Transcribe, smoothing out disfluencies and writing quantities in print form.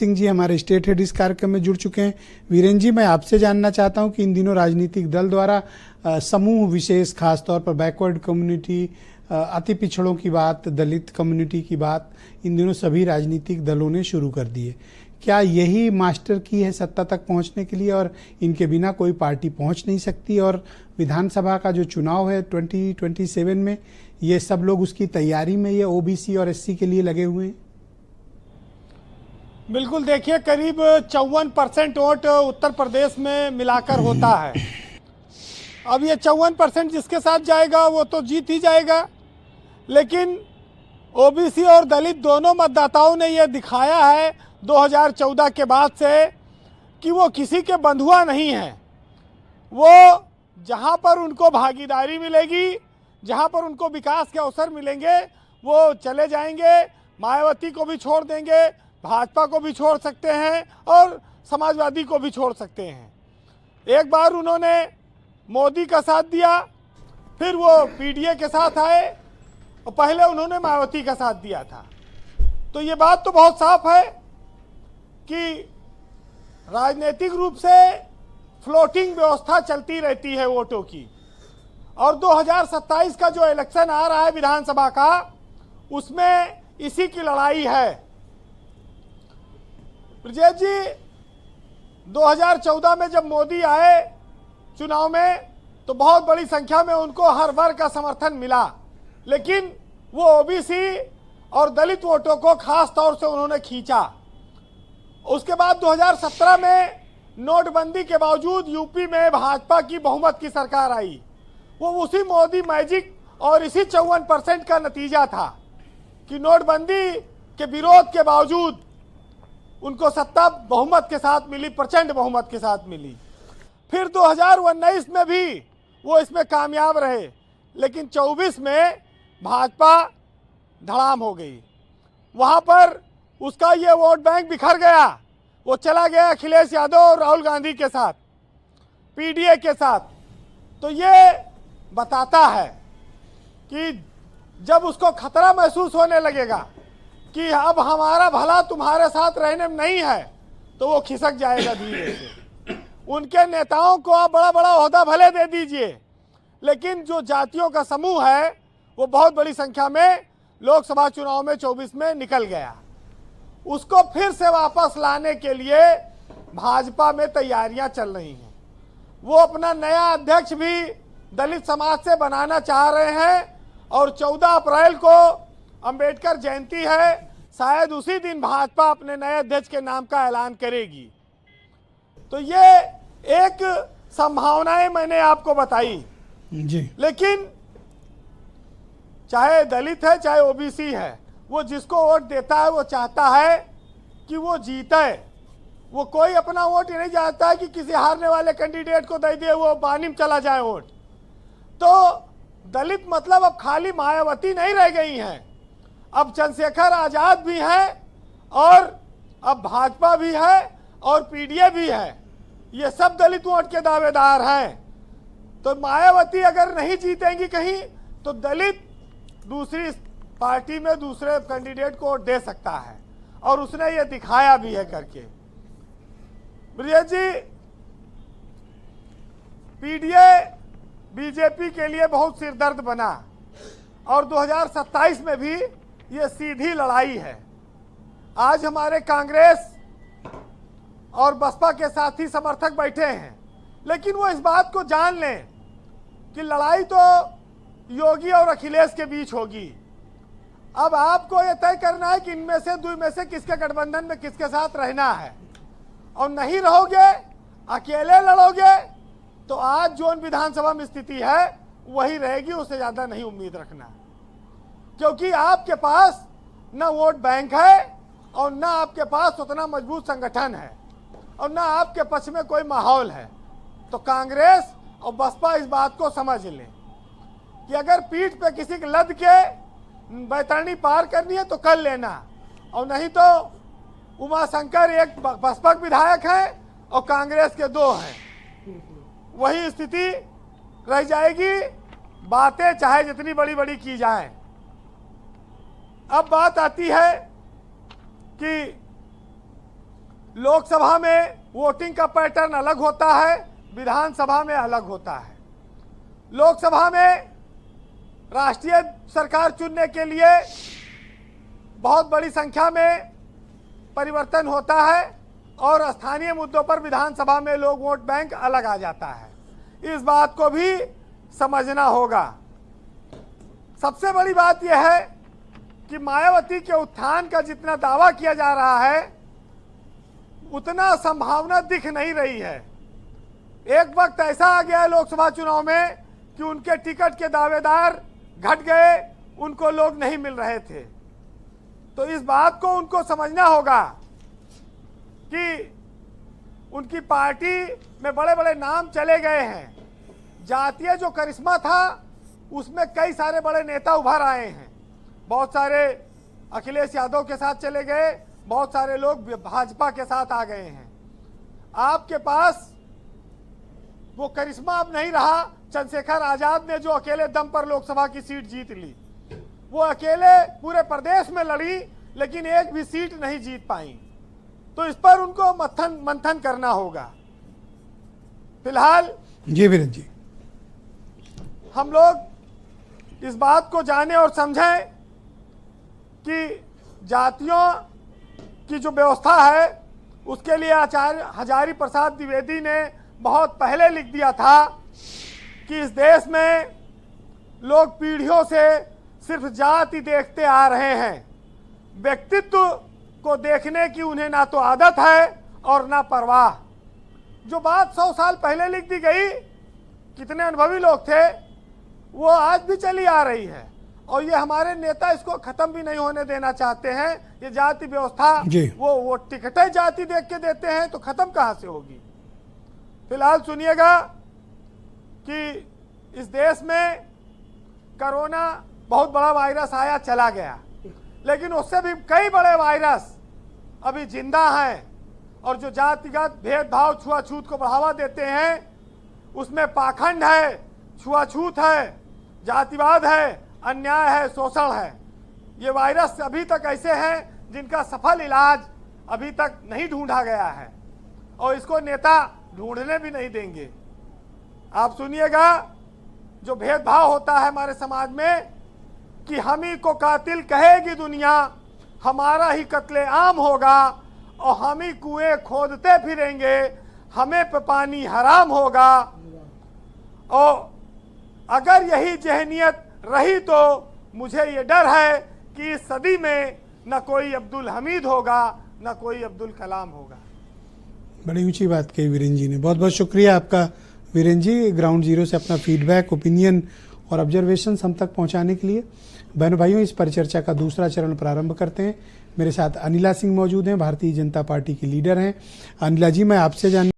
सिंह जी हमारे state head इस कार्यक्रम में जुड़ चुके हैं। वीरेंद्र जी, मैं आपसे जानना चाहता हूं कि इन दिनों राजनीतिक दल द्वारा समूह विशेष, खासतौर पर बैकवर्ड कम्युनिटी, अति पिछड़ों की बात, दलित कम्युनिटी की बात इन दिनों सभी राजनीतिक दलों ने शुरू कर दी है। क्या यही मास्टर की है सत्ता तक पहुंचने के लिए और इनके बिना कोई पार्टी पहुंच नहीं सकती? और विधानसभा का जो चुनाव है 2027 में, ये सब लोग उसकी तैयारी में ये ओबीसी और एससी के लिए लगे हुए हैं। बिल्कुल, देखिए करीब 54% वोट उत्तर प्रदेश में मिलाकर होता है। अब ये 54% जिसके साथ जाएगा वो तो जीत ही जाएगा, लेकिन ओबीसी और दलित दोनों मतदाताओं ने ये दिखाया है 2014 के बाद से कि वो किसी के बंधुआ नहीं हैं। वो जहाँ पर उनको भागीदारी मिलेगी, जहाँ पर उनको विकास के अवसर मिलेंगे, वो चले जाएंगे। मायावती को भी छोड़ देंगे, भाजपा को भी छोड़ सकते हैं और समाजवादी को भी छोड़ सकते हैं। एक बार उन्होंने मोदी का साथ दिया, फिर वो पीडीए के साथ आए और पहले उन्होंने मायावती का साथ दिया था। तो ये बात तो बहुत साफ है कि राजनीतिक रूप से फ्लोटिंग व्यवस्था चलती रहती है वोटों की। और 2027 का जो इलेक्शन आ रहा है विधानसभा का, उसमें इसी की लड़ाई है। ब्रजेश जी, 2014 में जब मोदी आए चुनाव में तो बहुत बड़ी संख्या में उनको हर वर्ग का समर्थन मिला, लेकिन वो ओबीसी और दलित वोटों को खास तौर से उन्होंने खींचा। उसके बाद 2017 में नोटबंदी के बावजूद यूपी में भाजपा की बहुमत की सरकार आई। वो उसी मोदी मैजिक और इसी 54% का नतीजा था कि नोटबंदी के विरोध के बावजूद उनको सत्ता बहुमत के साथ मिली, प्रचंड बहुमत के साथ मिली। फिर 2019 में भी वो इसमें कामयाब रहे, लेकिन 24 में भाजपा धड़ाम हो गई। वहाँ पर उसका ये वोट बैंक बिखर गया। वो चला गया अखिलेश यादव और राहुल गांधी के साथ, पीडीए के साथ। तो ये बताता है कि जब उसको खतरा महसूस होने लगेगा कि अब हमारा भला तुम्हारे साथ रहने में नहीं है, तो वो खिसक जाएगा धीरे से। उनके नेताओं को आप बड़ा बड़ा ओहदा भले दे दीजिए, लेकिन जो जातियों का समूह है वो बहुत बड़ी संख्या में लोकसभा चुनाव में 24 में निकल गया। उसको फिर से वापस लाने के लिए भाजपा में तैयारियां चल रही हैं। वो अपना नया अध्यक्ष भी दलित समाज से बनाना चाह रहे हैं और 14 अप्रैल को अंबेडकर जयंती है, शायद उसी दिन भाजपा अपने नए अध्यक्ष के नाम का ऐलान करेगी। तो ये एक संभावनाएं मैंने आपको बताई जी। लेकिन चाहे दलित है चाहे ओबीसी है, वो जिसको वोट देता है वो चाहता है कि वो जीते। वो कोई अपना वोट ही नहीं चाहता है कि किसी हारने वाले कैंडिडेट को दे दे, वो पानी में चला जाए वोट। तो दलित मतलब अब खाली मायावती नहीं रह गई हैं, अब चंद्रशेखर आजाद भी हैं और अब भाजपा भी है और पीडीए भी है। ये सब दलित वोट के दावेदार हैं। तो मायावती अगर नहीं जीतेंगी कहीं, तो दलित दूसरी पार्टी में दूसरे कैंडिडेट को वोट दे सकता है, और उसने ये दिखाया भी है करके। ब्रजेश जी, पीडीए बीजेपी के लिए बहुत सिरदर्द बना और 2027 में भी ये सीधी लड़ाई है। आज हमारे कांग्रेस और बसपा के साथी समर्थक बैठे हैं, लेकिन वो इस बात को जान लें कि लड़ाई तो योगी और अखिलेश के बीच होगी। अब आपको ये तय करना है कि इनमें से दो में से किसके गठबंधन में किसके साथ रहना है, और नहीं रहोगे, अकेले लड़ोगे, तो आज जो विधानसभा में स्थिति है वही रहेगी, उससे ज्यादा नहीं उम्मीद रखना, क्योंकि आपके पास न वोट बैंक है और न आपके पास उतना मजबूत संगठन है और न आपके पक्ष में कोई माहौल है। तो कांग्रेस और बसपा इस बात को समझ लें कि अगर पीठ पे किसी के लद के बैतरणी पार करनी है तो कर लेना, और नहीं तो उमाशंकर एक बसपा विधायक हैं और कांग्रेस के 2 हैं, वही स्थिति रह जाएगी। बातें चाहे जितनी बड़ी बड़ी की जाए। अब बात आती है कि लोकसभा में वोटिंग का पैटर्न अलग होता है, विधानसभा में अलग होता है। लोकसभा में राष्ट्रीय सरकार चुनने के लिए बहुत बड़ी संख्या में परिवर्तन होता है और स्थानीय मुद्दों पर विधानसभा में लोग वोट बैंक अलग आ जाता है। इस बात को भी समझना होगा। सबसे बड़ी बात यह है कि मायावती के उत्थान का जितना दावा किया जा रहा है उतना संभावना दिख नहीं रही है। एक वक्त ऐसा आ गया है लोकसभा चुनाव में कि उनके टिकट के दावेदार घट गए, उनको लोग नहीं मिल रहे थे। तो इस बात को उनको समझना होगा कि उनकी पार्टी में बड़े बड़े नाम चले गए हैं। जातीय जो करिश्मा था उसमें कई सारे बड़े नेता उभर आए हैं। बहुत सारे अखिलेश यादव के साथ चले गए, बहुत सारे लोग भाजपा के साथ आ गए हैं। आपके पास वो करिश्मा अब नहीं रहा। चंद्रशेखर आजाद ने जो अकेले दम पर लोकसभा की सीट जीत ली, वो अकेले पूरे प्रदेश में लड़ी लेकिन एक भी सीट नहीं जीत पाई। तो इस पर उनको मंथन करना होगा। फिलहाल जी वीरेंद्र जी, हम लोग इस बात को जाने और समझें कि जातियों की जो व्यवस्था है उसके लिए आचार्य हजारी प्रसाद द्विवेदी ने बहुत पहले लिख दिया था कि इस देश में लोग पीढ़ियों से सिर्फ जाति देखते आ रहे हैं, व्यक्तित्व को देखने की उन्हें ना तो आदत है और ना परवाह। जो बात 100 साल पहले लिख दी गई, कितने अनुभवी लोग थे, वो आज भी चली आ रही है और ये हमारे नेता इसको खत्म भी नहीं होने देना चाहते हैं। ये जाति व्यवस्था वो टिकटें जाति देख के देते हैं तो खत्म कहां से होगी। फिलहाल सुनिएगा कि इस देश में कोरोना बहुत बड़ा वायरस आया चला गया, लेकिन उससे भी कई बड़े वायरस अभी जिंदा हैं और जो जातिगत भेदभाव छुआछूत को बढ़ावा देते हैं उसमें पाखंड है, छुआछूत है, जातिवाद है, अन्याय है, शोषण है। ये वायरस अभी तक ऐसे हैं जिनका सफल इलाज अभी तक नहीं ढूंढा गया है और इसको नेता ढूंढने भी नहीं देंगे। आप सुनिएगा, जो भेदभाव होता है हमारे समाज में कि हम ही को कातिल कहेगी दुनिया, हमारा ही कत्ले आम होगा और हम ही कुएं खोदते फिरेंगे, हमें पे पानी हराम होगा। और अगर यही जहनियत रही तो मुझे ये डर है कि इस सदी में न कोई अब्दुल हमीद होगा न कोई अब्दुल कलाम होगा। बड़ी ऊंची बात कही वीरेंद्र जी ने। बहुत बहुत शुक्रिया आपका वीरेंद्र जी, ग्राउंड जीरो से अपना फीडबैक, ओपिनियन और ऑब्जर्वेशन हम तक पहुंचाने के लिए। बहनों भाइयों, इस परिचर्चा का दूसरा चरण प्रारंभ करते हैं। मेरे साथ अनिला सिंह मौजूद हैं, भारतीय जनता पार्टी की लीडर हैं। अनिला जी, मैं आपसे जानना